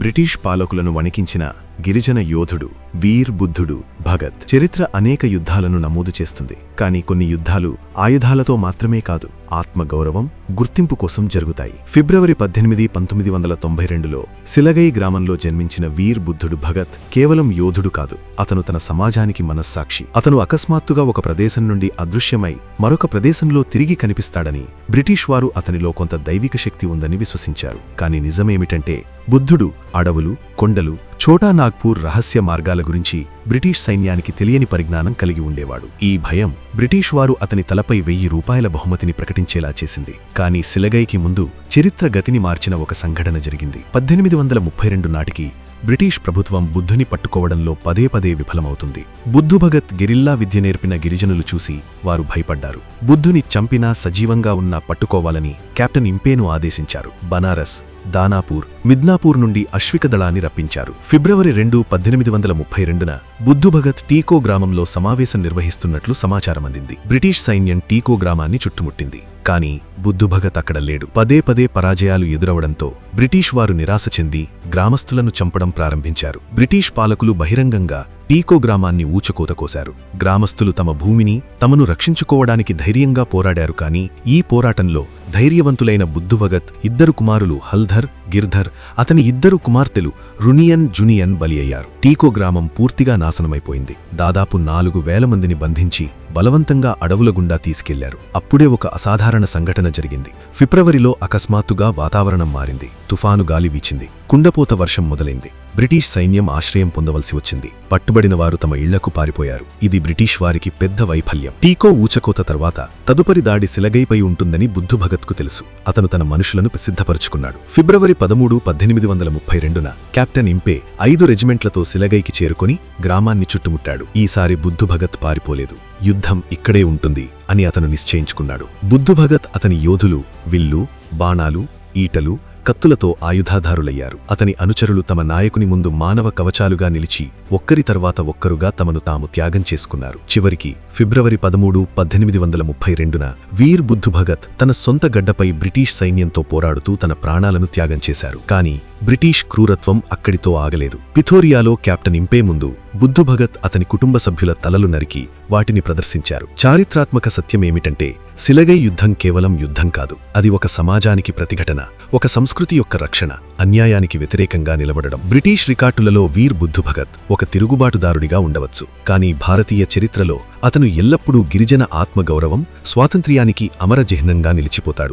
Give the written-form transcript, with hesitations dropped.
British పాలకులను వణికించిన గిరిజన యోధుడు వీర్ బుద్ధుడు భగత్. చరిత్ర అనేక యుద్ధాలను నమోదు చేస్తుంది, కానీ కొన్ని యుద్ధాలు ఆయుధాలతో మాత్రమే కాదు, ఆత్మగౌరవం, గుర్తింపు కోసం జరుగుతాయి. ఫిబ్రవరి 18, 1992లో సిలగై గ్రామంలో జన్మించిన వీర్ బుద్ధుడు భగత్ కేవలం యోధుడు కాదు, అతను తన సమాజానికి మనస్సాక్షి. అతను అకస్మాత్తుగా ఒక ప్రదేశం నుండి అదృశ్యమై మరొక ప్రదేశంలో తిరిగి కనిపిస్తాడని బ్రిటిష్ వారు అతనిలో కొంత దైవిక శక్తి ఉందని విశ్వసించారు. కానీ నిజమేమిటంటే బుద్ధుడు అడవులు, కొండలు, ఛోటా నాగ్పూర్ రహస్య మార్గాల గురించి బ్రిటిష్ సైన్యానికి తెలియని పరిజ్ఞానం కలిగి ఉండేవాడు. ఈ భయం బ్రిటిష్ వారు అతని తలపై ₹1000 బహుమతిని ప్రకటించేలా చేసింది. కానీ సిలగైకి ముందు చరిత్ర గతిని మార్చిన ఒక సంఘటన జరిగింది. 1832 నాటికి బ్రిటిష్ ప్రభుత్వం బుద్ధుని పట్టుకోవడంలో పదే పదే విఫలమవుతుంది. బుద్ధు భగత్ గెరిల్లా విద్య నేర్పిన గిరిజనులు చూసి వారు భయపడ్డారు. బుద్ధుని చంపినా సజీవంగా ఉన్నా పట్టుకోవాలని కెప్టెన్ ఇంపేను ఆదేశించారు. బనారస్, దానాపూర్, మిద్నాపూర్ నుండి అశ్విక దళాన్ని రప్పించారు. ఫిబ్రవరి 2, 1832న బుద్ధు భగత్ టీకో గ్రామంలో సమావేశం నిర్వహిస్తున్నట్లు సమాచారమందింది. బ్రిటిష్ సైన్యం టీకో గ్రామాన్ని చుట్టుముట్టింది. కానీ బుద్ధు భగత్ అక్కడ లేడు. పదే పదే పరాజయాలు ఎదురవడంతో బ్రిటిష్ వారు నిరాశ చెంది గ్రామస్తులను చంపడం ప్రారంభించారు. బ్రిటిష్ పాలకులు బహిరంగంగా టీకో గ్రామాన్ని ఊచకోత కోశారు. గ్రామస్తులు తమ భూమిని తమను రక్షించుకోవడానికి ధైర్యంగా పోరాడారు. కానీ ఈ పోరాటంలో ధైర్యవంతులైన బుద్ధు భగత్ 2 కుమారులు హల్ధర్, గిర్ధర్, అతని 2 కుమార్తెలు రునియన్, జునియన్ బలి అయ్యారు. టీకో గ్రామం పూర్తిగా నాశనమైపోయింది. దాదాపు 4000 మందిని బంధించి బలవంతంగా అడవుల గుండా తీసుకెళ్లారు. అప్పుడే ఒక అసాధారణ సంఘటన జరిగింది. ఫిబ్రవరిలో అకస్మాత్తుగా వాతావరణం మారింది. తుఫాను గాలి వీచింది. కుండపోత వర్షం మొదలైంది. బ్రిటిష్ సైన్యం ఆశ్రయం పొందవలసి వచ్చింది. పట్టుబడిన వారు తమ ఇళ్లకు పారిపోయారు. ఇది బ్రిటిష్ వారికి పెద్ద వైఫల్యం. టీకో ఊచకోత తర్వాత తదుపరి దాడి సిలగైపై ఉంటుందని బుద్ధు భగత్కు తెలుసు. అతను తన మనుషులను సిద్ధపరుచుకున్నాడు. ఫిబ్రవరి 13, 1832న కెప్టెన్ ఇంపే 5 రెజిమెంట్లతో సిలగైకి చేరుకుని గ్రామాన్ని చుట్టుముట్టాడు. ఈసారి బుద్ధు భగత్ పారిపోలేదు. యుద్ధం ఇక్కడే ఉంటుంది అని అతను నిశ్చయించుకున్నాడు. బుద్ధు భగత్, అతని యోధులు విల్లు, బాణాలు, ఈటలు, కత్తులతో ఆయుధాధారులయ్యారు. అతని అనుచరులు తమ నాయకుని ముందు మానవ కవచాలుగా నిలిచి ఒక్కరి తర్వాత ఒక్కరుగా తమను తాము త్యాగం చేసుకున్నారు. చివరికి ఫిబ్రవరి 13, 1832న వీర్ బుద్ధు భగత్ తన సొంత గడ్డపై బ్రిటిష్ సైన్యంతో పోరాడుతూ తన ప్రాణాలను త్యాగం చేశారు. కానీ బ్రిటిష్ క్రూరత్వం అక్కడితో ఆగలేదు. పిథోరియాలో కెప్టెన్ ఇంపే ముందు బుద్ధు భగత్ అతని కుటుంబ సభ్యుల తలలు నరికి వాటిని ప్రదర్శించారు. చారిత్రాత్మక సత్యమేమిటంటే సిలగై యుద్ధం కేవలం యుద్ధం కాదు, అది ఒక సమాజానికి ప్రతిఘటన, ఒక సంస్కృతి యొక్క రక్షణ, అన్యాయానికి వ్యతిరేకంగా నిలబడడం. బ్రిటిష్ రికార్డులలో వీర్ బుద్ధు భగత్ ఒక తిరుగుబాటుదారుడిగా ఉండవచ్చు, కానీ భారతీయ చరిత్రలో అతను ఎల్లప్పుడూ గిరిజన ఆత్మగౌరవం, స్వాతంత్ర్యానికి అమరచిహ్నంగా నిలిచిపోతాడు.